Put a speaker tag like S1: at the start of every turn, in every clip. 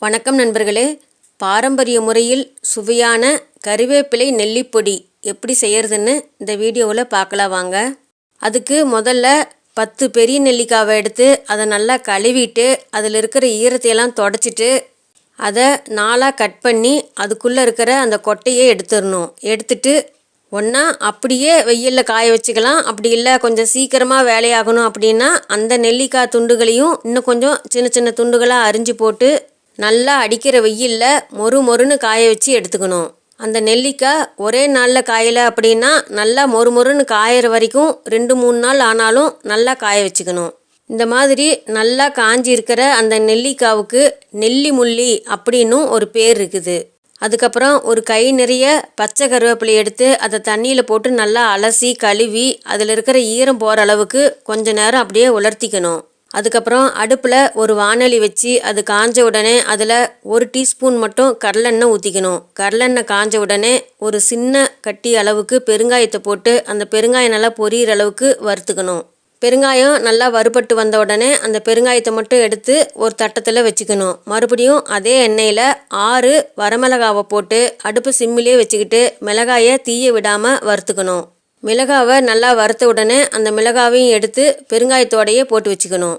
S1: வணக்கம் நண்பர்களே. பாரம்பரிய முறையில் சுவையான கறிவேப்பிலை நெல்லிப்பொடி எப்படி செய்யறதுன்னு இந்த வீடியோவில் பார்க்கலாம் வாங்க. அதுக்கு முதல்ல 10 பெரிய நெல்லிக்காவை எடுத்து அதை நல்லா கழுவிட்டு அதில் இருக்கிற ஈரத்தையெல்லாம் தொடச்சிட்டு அதை 4ஆக கட் பண்ணி அதுக்குள்ளே இருக்கிற அந்த கொட்டையை எடுத்துடணும். எடுத்துட்டு ஒன்றா அப்படியே வெயிலில் காய வச்சுக்கலாம். அப்படி இல்லை கொஞ்சம் சீக்கிரமாக வேலையாகணும் அப்படின்னா அந்த நெல்லிக்காய் துண்டுகளையும் இன்னும் கொஞ்சம் சின்ன சின்ன துண்டுகளாக அரிஞ்சு போட்டு நல்லா அடிக்கிற வெயிலில் மொறுன்னு காய வச்சு எடுத்துக்கணும். அந்த நெல்லிக்காய் ஒரே நாளில் காயலை அப்படின்னா நல்லா மொறுன்னு காயிற வரைக்கும் 2-3 நாள் ஆனாலும் நல்லா காய வச்சுக்கணும். இந்த மாதிரி நல்லா காஞ்சி இருக்கிற அந்த நெல்லிக்காவுக்கு நெல்லி முள்ளி அப்படின்னும் ஒரு பேர் இருக்குது. அதுக்கப்புறம் ஒரு கை நிறைய பச்சை கருவேப்பிலை எடுத்து அதை தண்ணியில் போட்டு நல்லா அலசி கழுவி அதில் இருக்கிற ஈரம் போகிற அளவுக்கு கொஞ்ச நேரம் அப்படியே உலர்த்திக்கணும். அதுக்கப்புறம் அடுப்பில் ஒரு வாணலி வச்சு அது காஞ்ச உடனே அதில் 1 டீஸ்பூன் மட்டும் கடலெண்ணெய் ஊற்றிக்கணும். கடலெண்ணெய் காஞ்ச உடனே ஒரு சின்ன கட்டி அளவுக்கு பெருங்காயத்தை போட்டு அந்த பெருங்காயம் நல்லா பொரியிற அளவுக்கு வறுத்துக்கணும். பெருங்காயம் நல்லா வறுபட்டு வந்த உடனே அந்த பெருங்காயத்தை மட்டும் எடுத்து ஒரு தட்டத்தில் வச்சுக்கணும். மறுபடியும் அதே எண்ணெயில் 6 வரமிளகாவை போட்டு அடுப்பு சிம்மிலே வச்சுக்கிட்டு மிளகாயை தீய விடாமல் வறுத்துக்கணும். மிளகாவை நல்லா வறுத்த உடனே அந்த மிளகாவையும் எடுத்து பெருங்காயத்தோடையே போட்டு வச்சுக்கணும்.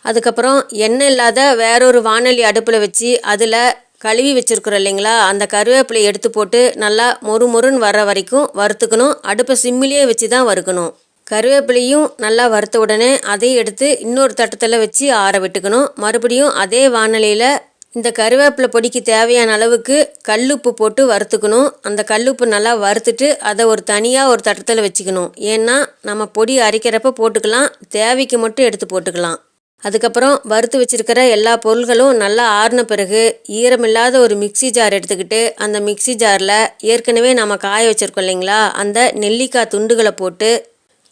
S1: அதுக்கப்புறம் எண்ணெய் இல்லாத வேறொரு வாணலி அடுப்பில் வச்சு அதில் கழுவி வச்சுருக்குறோம் இல்லைங்களா, அந்த கருவேப்பிலையை எடுத்து போட்டு நல்லா மொறுன்னு வர்ற வரைக்கும் வறுத்துக்கணும். அடுப்பை சிம்மிலேயே வச்சு தான் வறுக்கணும். கருவேப்பிலையும் நல்லா வறுத்த உடனே அதையும் எடுத்து இன்னொரு தட்டத்தில் வச்சு ஆற விட்டுக்கணும். மறுபடியும் அதே வாணலியில் இந்த கருவேப்பிலை பொடிக்கு தேவையான அளவுக்கு கல்லுப்பு போட்டு வறுத்துக்கணும். அந்த கல்லுப்பு நல்லா வறுத்துட்டு அதை தனியாக ஒரு தட்டத்தில் வச்சுக்கணும். ஏன்னா நம்ம பொடி அரைக்கிறப்ப போட்டுக்கலாம், தேவைக்கு மட்டும் எடுத்து போட்டுக்கலாம். அதுக்கப்புறம் வறுத்து வச்சுருக்கிற எல்லா பொருள்களும் நல்லா ஆறின பிறகு ஈரமில்லாத ஒரு மிக்சி ஜார் எடுத்துக்கிட்டு அந்த மிக்சி ஜாரில் ஏற்கனவே நம்ம காய வச்சுருக்கோம் இல்லைங்களா, அந்த நெல்லிக்காய் துண்டுகளை போட்டு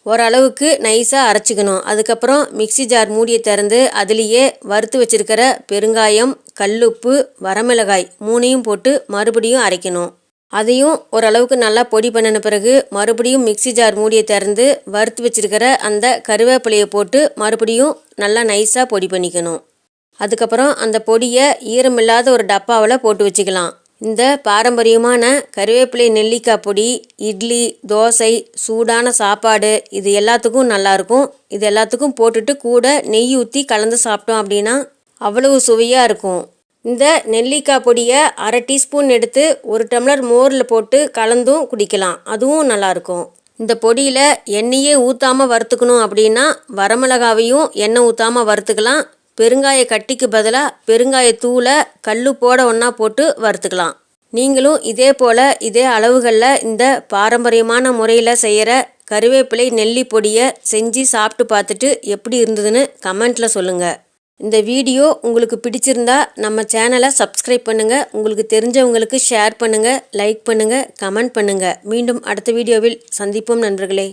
S1: ஓரளவுக்கு நைஸாக அரைச்சிக்கணும். அதுக்கப்புறம் மிக்சி ஜார் மூடியை திறந்து அதுலேயே வறுத்து வச்சுருக்கிற பெருங்காயம், கல்லுப்பு, வரமிளகாய் 3ஐயும் போட்டு மறுபடியும் அரைக்கணும். அதையும் ஓரளவுக்கு நல்லா பொடி பண்ணின பிறகு மறுபடியும் மிக்சி ஜார் மூடியை திறந்து வறுத்து வச்சுருக்கிற அந்த கருவேப்பிலையை போட்டு மறுபடியும் நல்லா நைஸாக பொடி பண்ணிக்கணும். அதுக்கப்புறம் அந்த பொடியை ஈரமில்லாத ஒரு டப்பாவில் போட்டு வச்சுக்கலாம். இந்த பாரம்பரியமான கருவேப்பிலை நெல்லிக்காய் பொடி இட்லி, தோசை, சூடான சாப்பாடு இது எல்லாத்துக்கும் நல்லாயிருக்கும். இது எல்லாத்துக்கும் போட்டுட்டு கூட நெய் ஊற்றி கலந்து சாப்பிட்டோம் அப்படின்னா அவ்வளவு சுவையாக இருக்கும். இந்த நெல்லிக்காய் பொடியை 1/2 டீஸ்பூன் எடுத்து 1 டம்ளர் மோரில் போட்டு கலந்தும் குடிக்கலாம், அதுவும் நல்லாயிருக்கும். இந்த பொடியில் எண்ணெயே ஊற்றாமல் வறுத்துக்கணும் அப்படின்னா வரமிளகாவையும் எண்ணெய் ஊற்றாமல் வறுத்துக்கலாம். பெருங்காய கட்டிக்கு பதிலாக பெருங்காயத்தூளை கல்லுப்போட ஒன்றா போட்டு வறுத்துக்கலாம். நீங்களும் இதே போல் இதே அளவுகளில் இந்த பாரம்பரியமான முறையில் செய்கிற கருவேப்பிலை நெல்லி பொடியை செஞ்சு சாப்பிட்டு பார்த்துட்டு எப்படி இருந்ததுன்னு கமெண்ட்டில் சொல்லுங்கள். இந்த வீடியோ உங்களுக்கு பிடிச்சிருந்தா நம்ம சேனலை சப்ஸ்கிரைப் பண்ணுங்கள், உங்களுக்கு தெரிஞ்சவங்களுக்கு ஷேர் பண்ணுங்கள், லைக் பண்ணுங்கள், கமெண்ட் பண்ணுங்கள். மீண்டும் அடுத்த வீடியோவில் சந்திப்போம் நண்பர்களே.